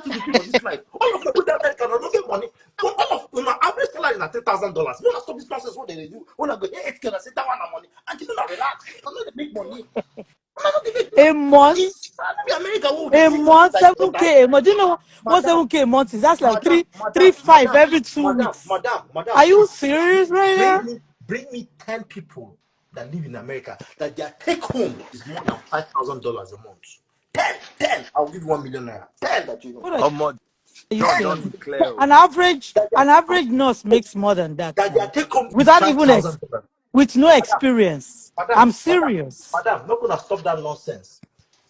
nothing to do for this life. All of you with America don't get money. All of my average salary is $3,000. You want to stop this process? What they do? When I go, hey, can I say that one money? And you don't relax. I'm not make money. A month. America will A month, like 7K a month. Do you know what 7K a month is? That's like three five every 2 weeks. Madam, Are you please, serious right now? bring me 10 people that live in America that their take home is more than $5,000 a month. 10, I'll give 1 million naira. 10 that you know. What are you Don't saying? declare. An average nurse makes more than that That their now, take home is without even $5,000. with no experience. I'm Madam, serious. I'm not gonna stop that nonsense.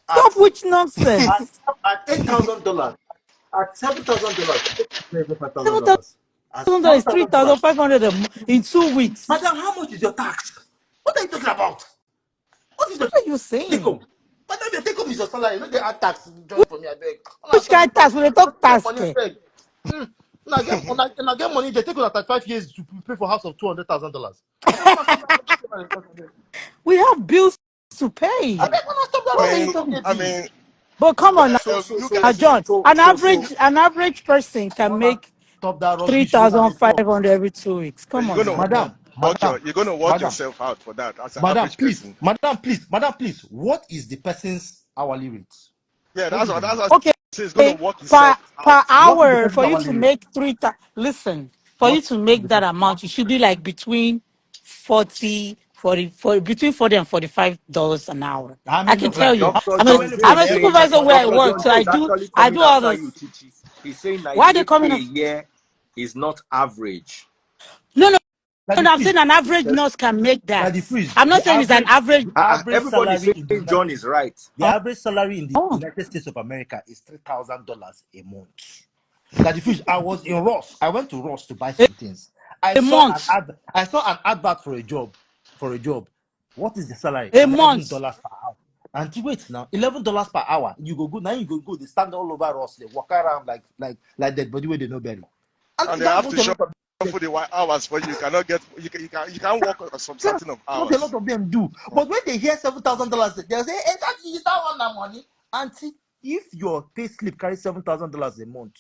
Stop At which nonsense. at $8,000, at $7,000, Seven $5,000. At thousand is $7,000. 3,500 in 2 weeks. Madam, how much is your tax? What are you talking about? What is the What are you take saying? home? Madam, your take home is your salary. Look at tax. Join for me, I beg. Which kind of tax? When they talk tax, Money, I beg. When I get money, they take on 5 years to pay for a house of $200,000. we have bills to pay. I beg, when I stop that What are you nonsense, talking? don't get you. But come on You now, guys, John. An average person can When I make stop that rubbish, when I talk. 3,500 every 2 weeks. Come on now. you're gonna watch yourself out for that as an Madam, average person. Madam, please. What is the person's hourly rate? Yeah, What that's is what Okay, it's gonna work per itself out. What is the hour person's for you to hourly rate? make listen, for you What to is make the that person? amount, you should be like between 40, between 40 and $45 an hour. How I many can of tell like you. Dr. how John many Jay I'm is a billionaires saying, work supervisor where I Dr. work, John so Jay I is do actually I coming do all after those. you, Chichi. He's saying Why are they 98K coming a up? year is not average. No, no, that no, the I'm saying freeze? an average nurse can make That that. the freeze. I'm not saying it's an average. The average Everybody's salary in the saying John United is right. the average salary in the Oh, United States of America is $3,000 a month. That the freeze. I was in Ross. I went to Ross to buy some things. a month. I saw an advert for a job. What is the salary? A month. $11 per hour. And wait now, $11 per hour. You go now. You go. They stand all over Ross. They walk around like dead body where they know better. And And they that's have what to a show lot of for the hours for you. You cannot get you can't work on some yeah, certain of what a hours. lot of them do. But when they hear $7,000, they'll say, "Hey, that one that money." And see, if your pay slip carries $7,000 a month,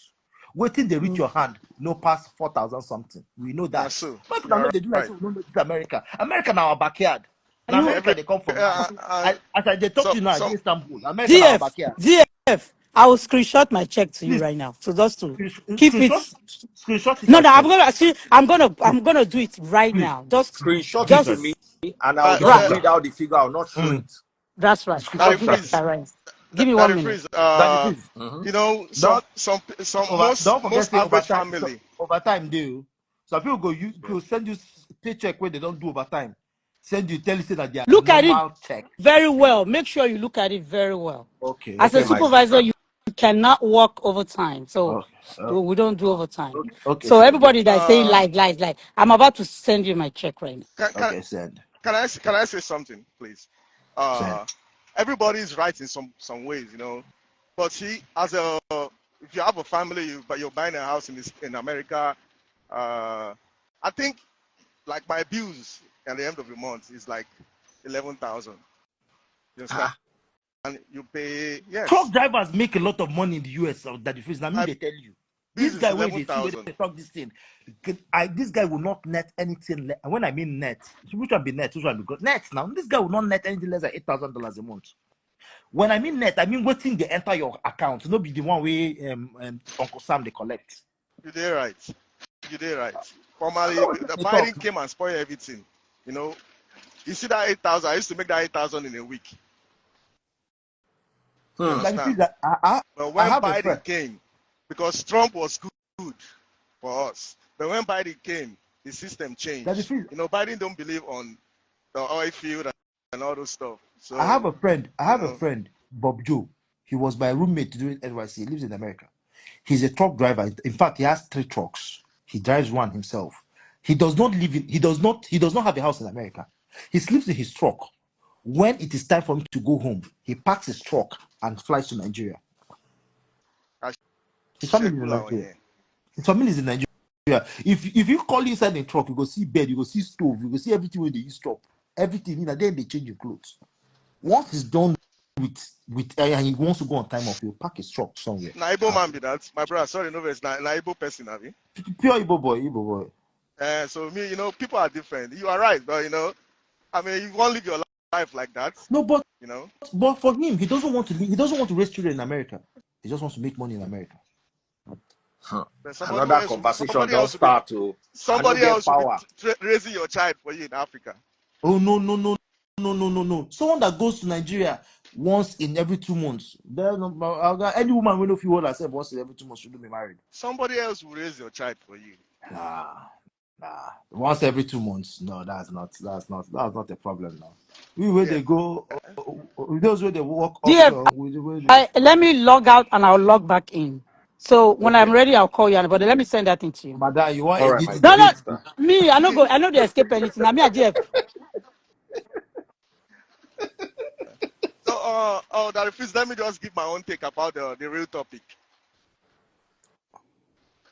waiting they reach your hand, no pass 4,000 something. We know Now that. so But now you're they do like right. so we don't know this America. America now our backyard. Are Now you America they come from. As they talk to you now, some against Istanbul. America now our DF? backyard. DF. I will screenshot my check to you Please right now. So just to keep it. screenshot it No, and no, send. I'm gonna do it right Please now. Just, screenshot do it it to right. me and I'll Do it just right. read right. out the figure. I'll not show Mm. it. That's right. That Screenshot the it Okay, and freeze. send. all right. Give me That 1 the minute. freeze. That the freeze. Some Don't forget most say average overtime. family. Overtime do. Some people go send you paycheck where they don't do overtime. Send you tell you say that they are Look at it normal check. very well. Make sure you look at it very well. As a Okay, my supervisor, sister. you cannot work overtime. So Okay. we don't do overtime. Okay. So Send. everybody that is saying lies. I'm about to send you my check right now. Can, Okay. Send. can I say something, please? Send. Everybody's right in some ways, But see, if you have a family, but you're buying a house in America, I think like my bills at the end of the month is like 11,000. You understand? And you pay Truck yes. drivers make a lot of money in the US. That the freeze. I mean, My they tell you. bills This is guy where they see where 11,000. they talk this thing. This guy will not net anything. And when I mean net, which one be net? Which one be good? Net now. This guy will not net anything less than $8,000 a month. When I mean net, I mean waiting they enter your account. No be the one way Uncle Sam they collect. You did right. You did right. Formerly, the They Biden talk. came and spoiled everything. You see that 8,000? I used to make that 8,000 in a week. You Like understand? But I when have a friend. Biden came, because Trump was good for us, but when Biden came, the system changed. That is true. Biden don't believe on the oil field and all those stuff. So I have a friend, Bob Joe. He was my roommate during NYC. He lives in America. He's a truck driver. In fact, he has 3 trucks. He drives one himself. He does not have a house in America. He sleeps in his truck. When it is time for him to go home, he packs his truck and flies to Nigeria. His family is in Nigeria. His family is in Nigeria. If you call inside the truck, you go see bed, you go see stove, you go see everything where they use stop. Everything, then they change your clothes. Once it's done and he wants to go on time off, he'll park his truck somewhere. Na Igbo man be that. My brother, sorry, no, it's na Igbo person, Abi. Pure Igbo boy. So me, people are different. You are right, but I mean, you won't live your life like that. No, but You but for him, he doesn't want to leave. He doesn't want to raise children in America. He just wants to make money in America. Another conversation don't start to somebody else will power. be raising your child for you in Africa. Oh no. Someone that goes to Nigeria once in every 2 months. Any woman will know if you hold herself once in every 2 months shouldn't be married. Somebody else will raise your child for you. Nah. Once every 2 months. No, that's not a problem now. They go, those where they walk offshore. Let me log out and I'll log back in. So when I'm ready, I'll call you. But let me send that thing to you. Madam, you want All to right, edit my the No, sister. me. I know they escape anything. I mean, I Jeff. So, let me just give my own take about the real topic.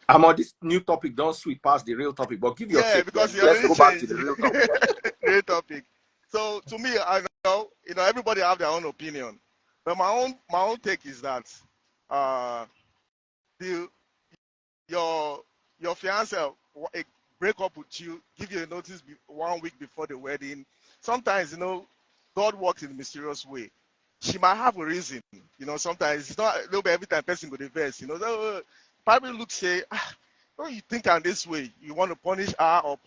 I'm on this new topic. Don't sweep past the real topic, but give your take. Because Let's go back to the real topic. Real topic. So to me, I know everybody have their own opinion, but my own take is that your fiance break up with you, give you a notice 1 week before the wedding. Sometimes God works in a mysterious way. She might have a reason. Sometimes it's not every time person go to verse. Probably look say, don't you think I'm this way? You want to punish her or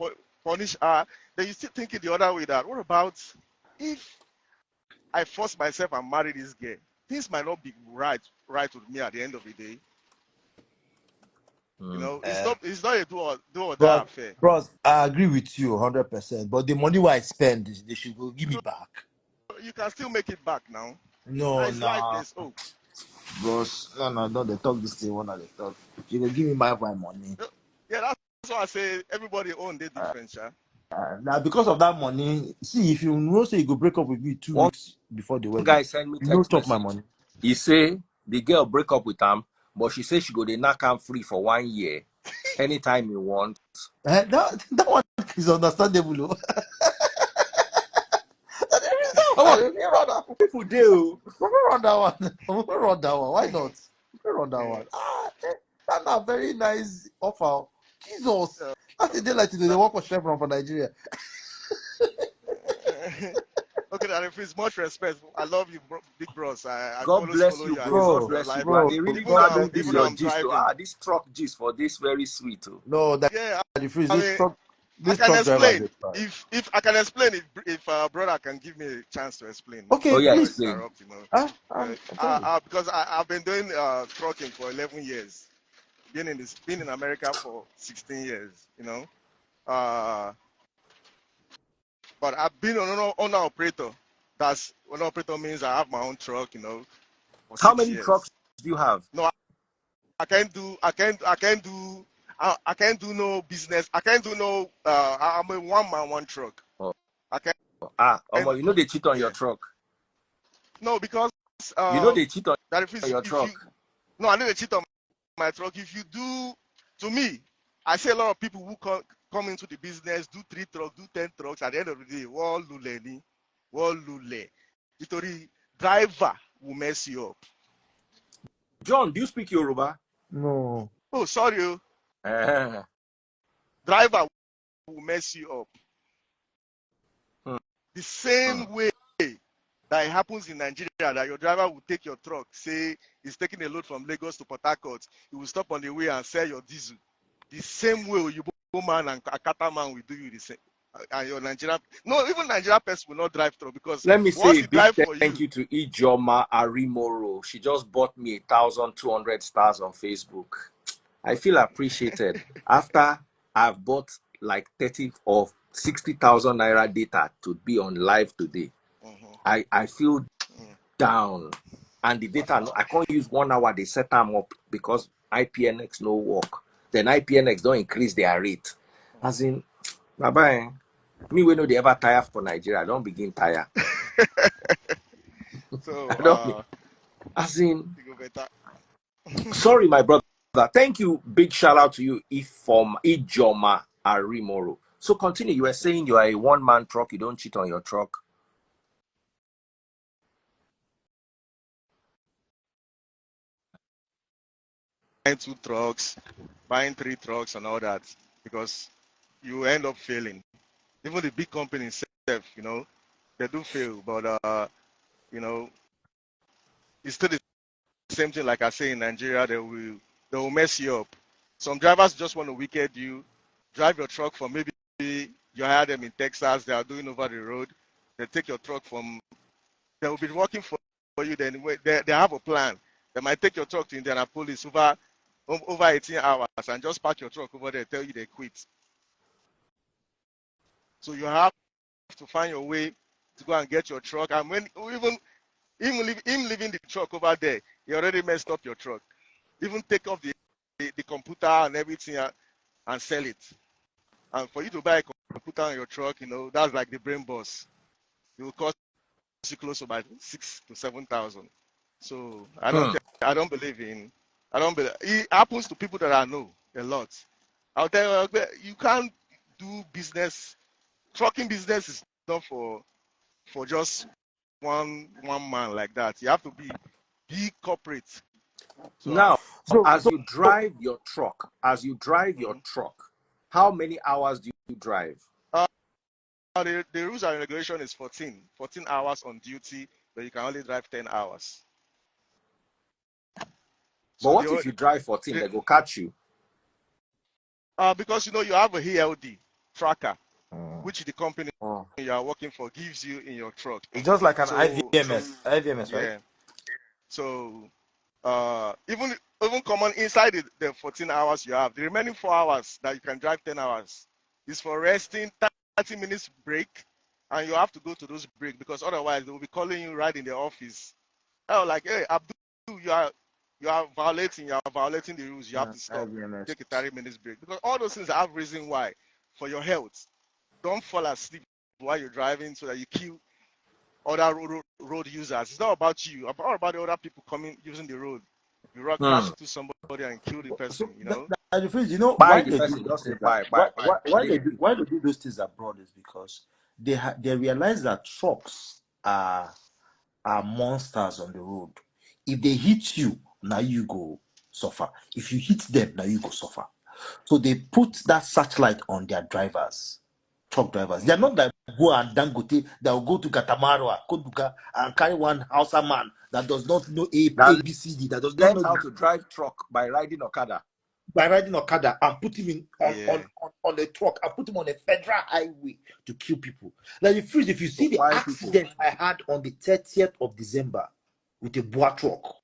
punish her? Then you still thinking the other way that what about if I force myself and marry this girl? Things might not be right with me at the end of the day. It's not a do or die affair. Bros, I agree with you 100%. But the money I spend, they should go give me back. You can still make it back now. No, Life, there's hope. Bros, no, they talk this thing one they talk. You can give me my money. Yeah, that's why I say everybody own their difference, now because of that money, see if you know say you go break up with me 2 weeks before the wedding, guy send me text chop message. my money. He say the girl break up with him, but she say she go dey knock him free for 1 year, anytime you want. That one is understandable. People do. We run that one. Why not? We run that one. That's a very nice offer. Jesus. That's a day like today. They work for Chevron for Nigeria. Okay, that if much respect. I love you, big bros. I God bless you, bro. God bless you, bro. They really value this your gist. This truck gist for this very sweet. No, that I can explain. If I can explain, if brother can give me a chance to explain. Okay, please. Explain. Because I've been doing trucking for 11 years. Been in America for 16 years. But I've been an owner operator. That's what an operator means. I have my own truck. For How many years. trucks do you have? No, I can't do no business. I can't do no. I'm a one-man, one truck. Oh. I can't. You know they cheat on your truck. No, because you know they cheat on your truck. No, I know they cheat on my truck. If you do, to me, I see a lot of people who come into the business, do 3 trucks, do 10 trucks. At the end of the day, wall lule. Victory driver will mess you up. John, do you speak Yoruba? No. Oh, sorry. Driver will mess you up. The same way that it happens in Nigeria, that your driver will take your truck, say he's taking a load from Lagos to Port Harcourt, he will stop on the way and sell your diesel. The same way you man and Akata man will do you the same. And your Nigeria, no, even Nigeria person will not drive through because let me say a big thank you to Ijoma Arimoro. She just bought me 1,200 stars on Facebook. I feel appreciated. After I've bought like 30 or 60,000 naira data to be on live today, I feel down. And the data, I can't use 1 hour. They set them up because IPNX no work. Then IPNX don't increase their rate. As in, bye-bye. Me, we know they ever tire for Nigeria. I don't begin tire. So, as in, sorry, my brother. Thank you. Big shout out to you, Ijoma Arimoro. So continue. You were saying you are a one-man truck. You don't cheat on your truck. 2 trucks, buying 3 trucks and all that, because you end up failing. Even the big companies, they do fail, but it's still the same thing. Like I say, in Nigeria, they will mess you up. Some drivers just want to wicked you, drive your truck from, maybe you hire them in Texas, they are doing over the road. They take your truck from, they will be working for you. Then they have a plan. They might take your truck to Indianapolis over 18 hours and just park your truck over there, tell you they quit. So you have to find your way to go and get your truck. And when even him leaving the truck over there, he already messed up your truck. Even take off the computer and everything and sell it. And for you to buy a computer on your truck, that's like the brain boss. It will cost you close to about 6,000 to 7,000. So I don't believe in. I don't believe it happens to people that I know a lot. I'll tell you can't do business. Trucking business is not for just one man like that. You have to be big corporate. So Now, So, as so, you drive your truck, how many hours do you drive? the rules and regulation is 14 hours on duty, but you can only drive 10 hours. But So what if you drive 14? They go catch you. because you have a HLD tracker, which the company Oh. you are working for gives you in your truck. it's just like an So IVMS, right? yeah. So even common inside the 14 hours you have, the remaining 4 hours that you can drive 10 hours is for resting, 30 minutes break, and you have to go to those break because otherwise they will be calling you right in the office. Oh, like, hey, Abdul, you are violating the rules. You have to stop. IVMS. Take a 30 minutes break because all those things have reason why. For your health, don't fall asleep while you're driving so that you kill other road users. It's not about you. It's about the other people coming using the road. You crash into somebody and kill the So person. that the phrase, you know Buy why the they do person, those just say things buy, buy, buy. why they do those things abroad is because they realize that trucks are monsters on the road. If they hit you, now you go suffer. If you hit them, now you go suffer. So they put that searchlight on their drivers, truck drivers. They're not like go and Dangote that will go to Katamaro, Koduka, and carry one Hausa man that does not know That ABCD, that does not learn know how to drive truck by riding Okada. by riding Okada and put him in Yeah. on a truck and put him on a federal highway to kill people. Like if you see the Why people? accident I had on the 30th of December with a boa truck,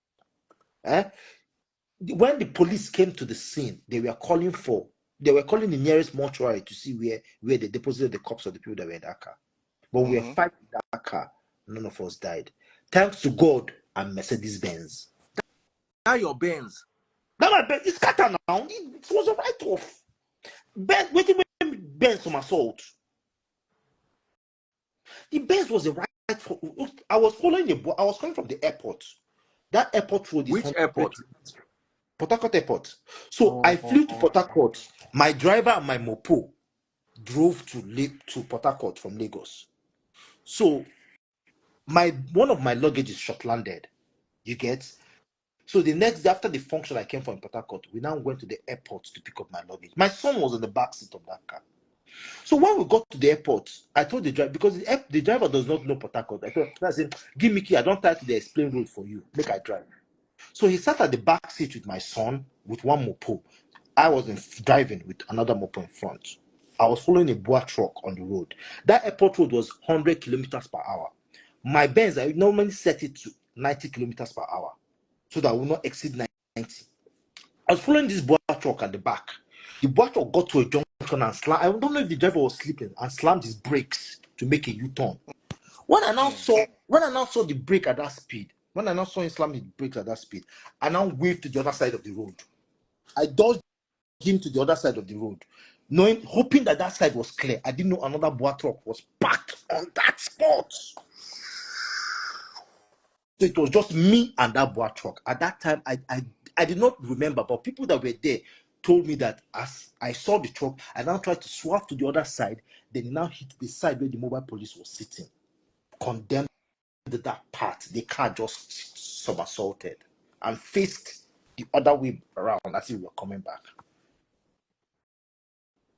when the police came to the scene, they were calling the nearest mortuary to see where they deposited the corpse of the people that were in that car. But we were fighting that car. None of us died. Thanks to God and Mercedes Benz. Now your Benz. Now my Benz is scatter now. It was a write-off. Benz from assault. The Benz was a write-off. I was coming from the airport. That airport road is Which airport? Port Harcourt Airport. So I flew to Port Harcourt. My driver and my mopo drove to Port Harcourt from Lagos. So one of my luggage is short-landed. You get? So the next day after the function I came from Port Harcourt, we now went to the airport to pick up my luggage. My son was in the back seat of that car. So when we got to the airport, I told the driver, because the driver does not know Port Harcourt. I said, give me key. I don't try to explain road for you. Make I drive. So he sat at the back seat with my son with one mopo. I was driving with another mopo in front. I was following a boa truck on the road. That airport road was 100 kilometers per hour. My Benz, I normally set it to 90 kilometers per hour so that I will not exceed 90. I was following this boa truck at the back. The boa truck got to a junction and slammed. I don't know if the driver was sleeping and slammed his brakes to make a U-turn. When I now saw the brake at that speed, when I now saw him slam his brakes at that speed, I now waved to the other side of the road. I dodged him to the other side of the road, hoping that side was clear. I didn't know another boa truck was parked on that spot. So it was just me and that boa truck. At that time, I did not remember, but people that were there told me that as I saw the truck, I now tried to swerve to the other side. Then it now hit the side where the mobile police was sitting. Condemned that part, the car just somersaulted and faced the other way around as if we were coming back.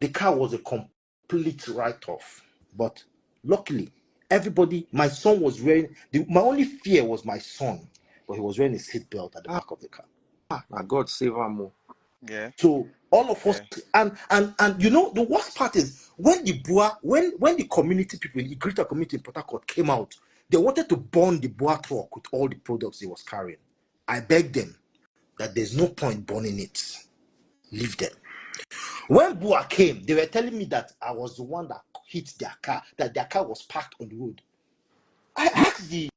The car was a complete write-off. But luckily, everybody, my son was wearing, my only fear was my son, but he was wearing a seatbelt at the back of the car. My God save him more. Yeah. So all of us, and you know, the worst part is when the Boa, when the community people, the greater community in Port Harcourt came out, they wanted to burn the Boa truck with all the products he was carrying. I begged them that there's no point burning it. Leave them. When Boa came, they were telling me that I was the one that hit their car, that their car was parked on the road. I asked the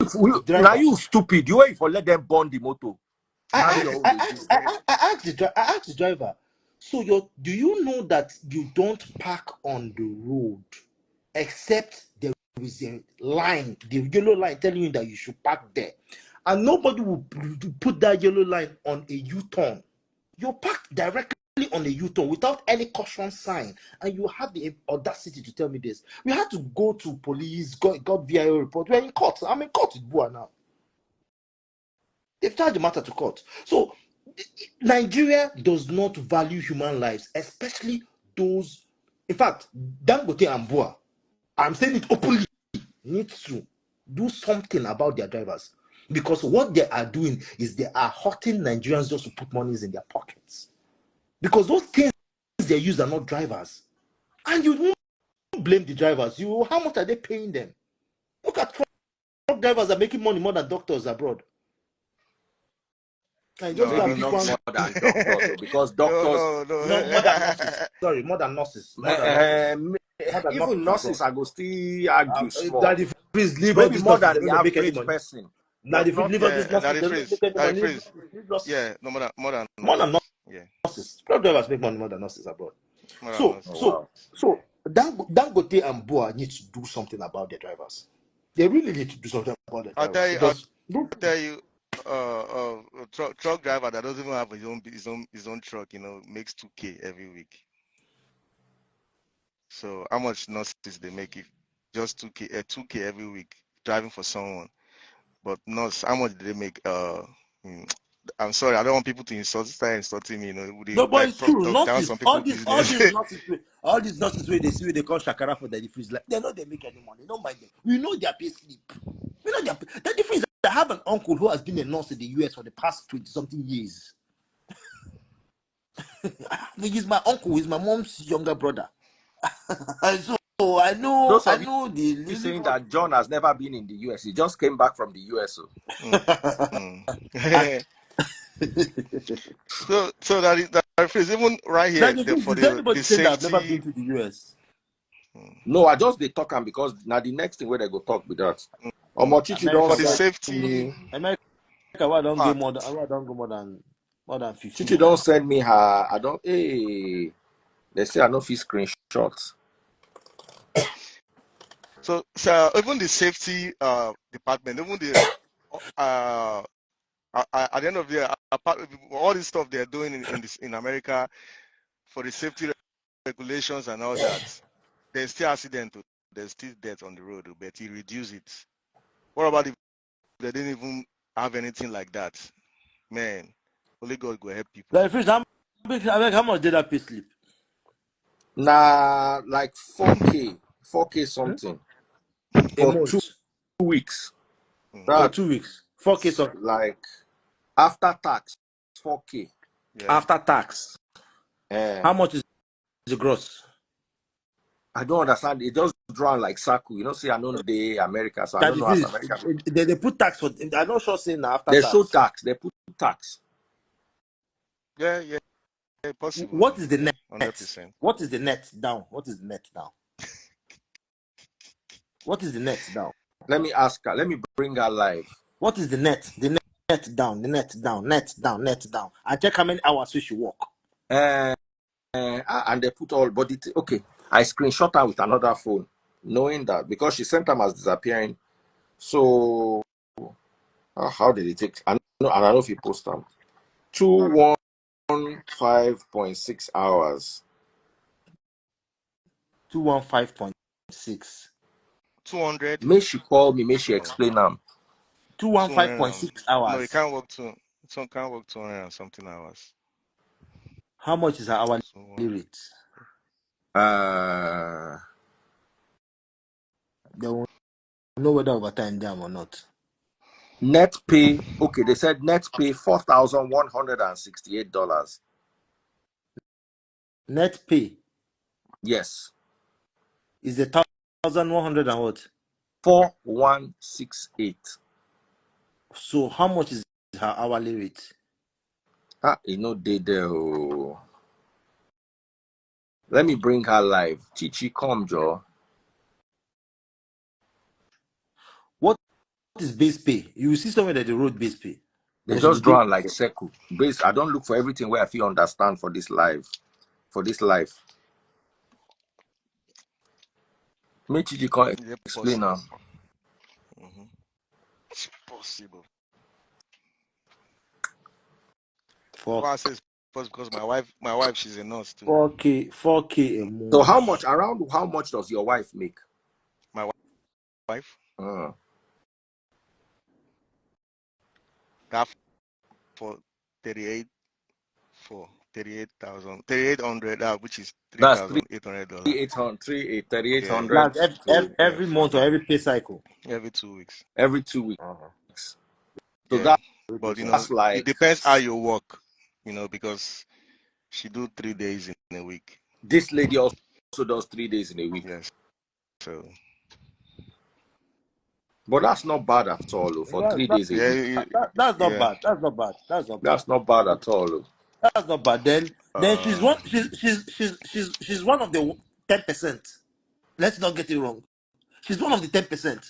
driver. Now you stupid. You wait for let them burn the motor. I asked the driver, so do you know that you don't park on the road except there is a line, the yellow line telling you that you should park there, and nobody will put that yellow line on a U-turn. You're parked directly on a U-turn without any caution sign, and you have the audacity to tell me this. We had to go to police, got VIO report. We're in court. I'm in court with Boa now. They've charged the matter to court. So Nigeria does not value human lives, especially those. In fact, Dangote and Boa, I'm saying it openly, needs to do something about their drivers, because what they are doing is they are hurting Nigerians just to put monies in their pockets. Because those things they use are not drivers, and you don't blame the drivers. How much are they paying them? Look at truck drivers are making money more than doctors abroad. I just No, maybe not more than doctors, because doctors no, more than nurses. Sorry, more than nurses. Even nurses are going to still argue small. Daddy Freeze, leave Maybe all more these than the nurses, average person. Daddy Freeze, leave all these nurses, Daddy they don't Freeze, make any Daddy money. Freeze. Yeah, no, more than yeah. Nurses. Truck drivers make money more than nurses abroad. More than So nurses. so Dangote and Boa need to do something about their drivers. They really need to do something about their drivers. I'll tell you, truck driver that doesn't even have his own truck, makes 2K every week. So how much nurses they make if just 2K every week driving for someone? But nurse, how much do they make? I'm sorry, I don't want people to start insulting me. No, but it's true. Nurses, some people all these nurses where they see they call Shakara for Daddy Freeze, like they know they make any money. Don't mind them. We know their pay slip. We know their Daddy Freeze. I have an uncle who has been a nurse in the US for the past 20-something years. He's my uncle. He's my mom's younger brother. So I know. I know the saying that John has never been in the US. He just came back from the US. So so that phrase, even right here for the safety. That I've never been to the US. No, I just they talk and because now the next thing where they go talk with that. Chichi don't for the safety. America, I don't go more than 15. Chichi don't send me her. I don't. Hey, they say I don't feel screenshots. So even the safety department, even the at the end of the year, all this stuff they're doing in America for the safety regulations and all that, there's still accident, there's still death on the road, but he reduce it. What about if they didn't even have anything like that? Man, only God will help people. Like, first, how much did that Payslip? Nah, like 4K something for 2 weeks. For 2 weeks, 4K something. Like after tax, 4K. Yeah. After tax, how much is the gross? I don't understand. It just drawn like circle. See, I know the America, so I don't know as America. They put tax for. I'm not sure saying after they tax. show tax. They put tax. Yeah, possible. What is the net? 100%. What is the net down? What is the net down? What is the net down? Let me ask her. Let me bring her live. What is the net? The net down. The net down. Net down. Net down. I check how many hours we should work. And they put all body. Okay, I screenshot her with another phone, knowing that because she sent them as disappearing. So how did it take? I don't know if you post them. 215.6 hours. 215.6. 200. May she call me, may she explain them. 215.6 hours. No, you can't work can't work 200 and something hours. How much is her hourly So rate? They will know whether overtime them or not. Net pay, okay, they said net pay $4,168. Net pay Yes. is the 1,100 and what? 4168. So how much is her hourly rate? You know they do. Let me bring her live. Chichi, come, Joe. What is base pay? You will see somewhere that they wrote base pay. They There should just be draw base. like circle. Base. I don't look for everything where I feel understand for this live. For this live. Make Chichi come yeah, explain now. It's possible. For Why I say it's possible because my wife, she's a nurse too. 4K a So month. how much does your wife make? My wife, that for 38 for 38,000, which is That's $3,800. 3,800 Yeah, That's yeah, every month or every pay cycle. every 2 weeks. every 2 weeks. So Yeah, but that's it like depends how you work, because she do 3 days in a week. this lady also does 3 days in a week. Yes, so But that's not bad at all for 3 days a week. That's not yeah. bad. That's not bad. That's not bad. That's not bad at all. That's not bad. Then she's Uh, one. She's one of the 10%. Let's not get it wrong. She's one of the 10%.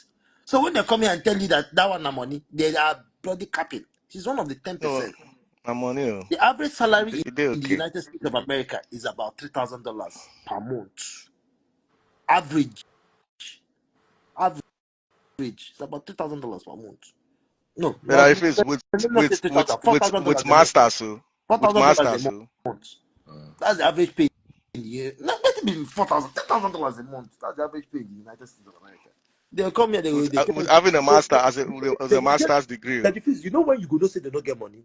So when they come here and tell you that one na money, they are bloody capping. She's one of the no, 10%. I'm on you. The average salary They in the okay. United States of America is about $3,000 per month. Average. Average. It's about $3,000 per month. No, But not if it's let me not say 3,000. with $4,000 a month. masters, so with $4,000 a masters, so month. That's the average pay in the year. Not let it be $10,000 a month. That's the average pay in the United States of America. They'll come here, they tell with you, having a master as they a will tell master's degree. that if you know when you go, don't say they don't get money.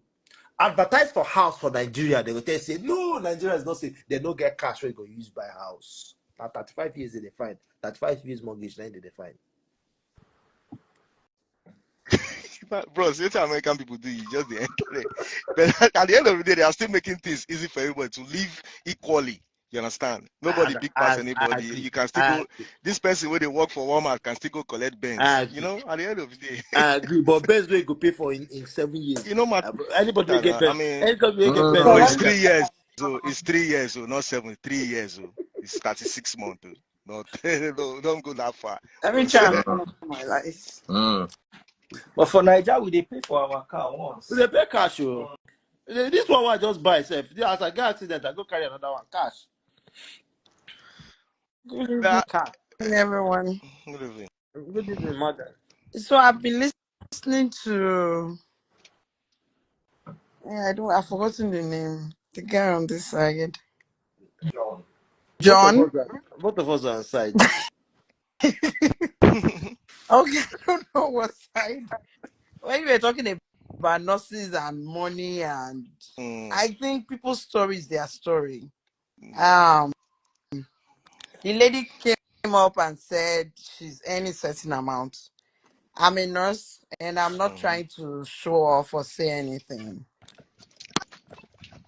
Advertise for house for Nigeria, they will tell you, say, no, Nigeria is not safe. They don't get cash where you go use buy house. Now 35 years they find. 35 years mortgage, then they find. Bro, see what American people do, you just the enter. But at the end of the day, they are still making things easy for everybody to live equally. You understand? Nobody big pass I anybody. agree. You can still I go. agree. This person where they work for Walmart can still go collect I Benz. agree. At the end of the day, I agree. But best way you go pay for in 7 years. matter. Anybody will get I best. mean, Anybody will get best. no, They it's will 3 years. So it's 3 years. So not 7. 3 years. So it's 36 months. Not no, don't go that far. Let me But try and plan my life. But for Nigeria, we they pay for our car once. they pay cash. Oh. This one I just buy self. As I get accident, I go carry another one. Cash. Good evening, that, Cash. everyone. Good evening, mother. So I've been listening to. I've forgotten the name. The guy on this side, John. Both of us are on side. Okay, I don't know what side. When you were talking about nurses and money, and I think people's story is their story. Um, the lady came up and said she's earning certain amount. I'm a nurse, and I'm not trying to show off or say anything.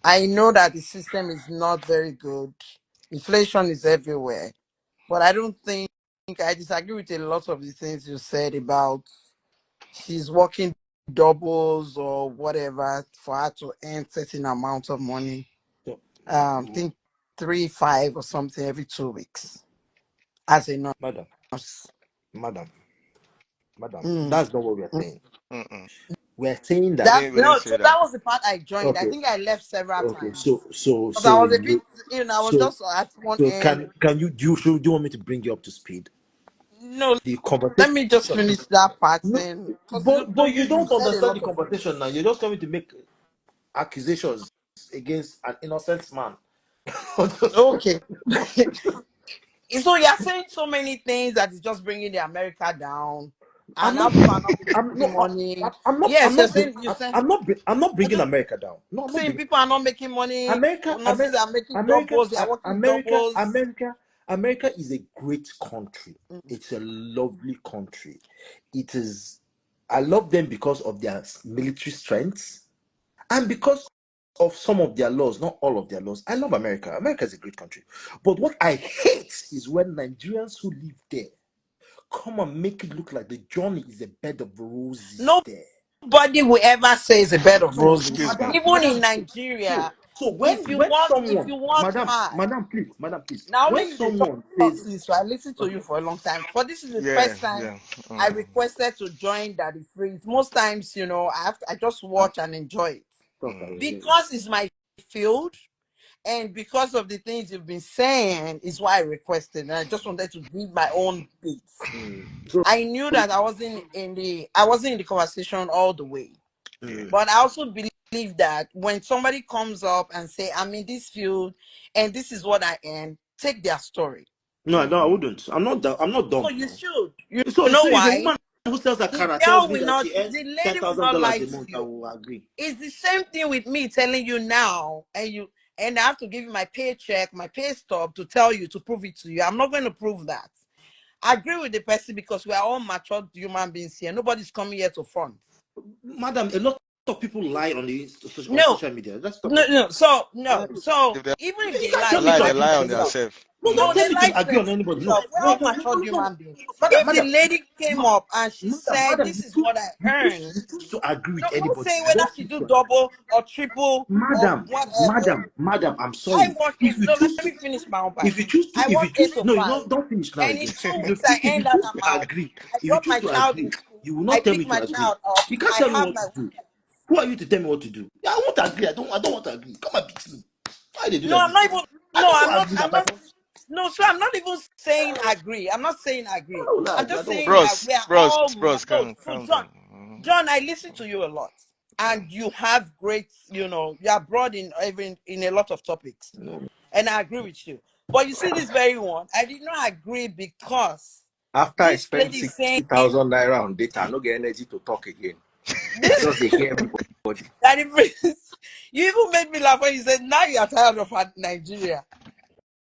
I know that the system is not very good. Inflation is everywhere. But I don't think I disagree with a lot of the things you said about she's working doubles or whatever for her to earn certain amount of money. Think 3, 5 or something every 2 weeks as a Madam, nurse. madam, Mm. that's not what we are saying. Mm-mm. We're saying We that. didn't we didn't say So that that. was the part I joined. I Okay, think I left several okay. times because I So was a bit, I was so just at one so end. can you do you want me to bring you up to speed? No, The let conversation. me just finish that part No, then, because but you you don't said a understand the lot of conversation now. things. You're just coming to make accusations against an innocent man. Okay. So you're saying so many things that is just bringing the America down. And now people are not I'm making not. money. I'm not. Yes, I'm you're not. saying you said I'm not you're bringing just America down. No, I'm not saying bringing people are not making money. America. Nurses are making America. doubles. They are working America. doubles. America. America is a great country. It's a lovely country. It is. I love them because of their military strength and because of some of their laws, not all of their laws. I love America. America is a great country. But what I hate is when Nigerians who live there come and make it look like the journey is a bed of roses there. Nobody will ever say it's a bed of So, roses. Excuse me. Even in so, Nigeria, so if you someone, work hard. madam, please, Now when only you they talk someone says, since so I listened to you for a long time. For this is the Yeah, first time yeah. I requested to join that is free. Most times, I just watch and enjoy it. Because it's my field and because of the things you've been saying is why I requested. And I just wanted to give my own bits. so, I knew that I wasn't in the conversation all the way. Yeah. But I also believe that when somebody comes up and say, I'm in this field and this is what I am, take their story. no, I wouldn't. I'm not No, dumb you now. should. You So know if a why? woman who sells a The car tells girl me will that not, she earns the ten lady will thousand not dollars lie a to month, I you. will agree. It's the same thing with me telling you now, and I have to give you my paycheck, my pay stub to tell you to prove it to you. I'm not going to prove that. I agree with the person because we are all mature human beings here. Nobody's coming here to front. Madam, a lot of people lie on No, social media. Let's stop no, it. no. So If they, even if You they can't lie, tell they me they lie, to they lie agree to lie with on anybody. themselves. themselves. No, don't No, tell they me lie to to agree on anybody. No, themselves. We're all mature no, human beings. If the madam, lady came up and she said, madam, "This is what I earn," you choose to agree no, with not anybody. saying You whether don't she choose do to agree. double or triple or whatever. Madam, I'm I sorry. work If eight. you No, let choose to, me finish my own part. if you choose to, I if work you eight choose, to no, you five, know, don't finish now and again. in 2 weeks I If end you out choose of to house. agree, I if you drop choose my to child agree, in school. you will I not tell me pick to my agree. child up. You can't I tell me have what my to do. Who are you to tell me what to do? I won't agree. I don't want to agree. Come and beat me. Why they do no. like I'm this? not even. I No, don't I'm want to not. agree I'm that my not. phone. No, so I'm not even saying agree. I'm not saying I agree. don't want to I'm agree. I just don't want saying to that Bros, we are bros, all bros, no. calm So down. John, I listen to you a lot, and you have great. You are broad in even in a lot of topics, agree. and I agree with you. But you see, this very one, I did not agree because After I this spent lady is saying 60,000 naira on data, I no get energy to talk again. I this just dey hear everybody. that it brings, you even made me laugh when you said now you are tired of Nigeria.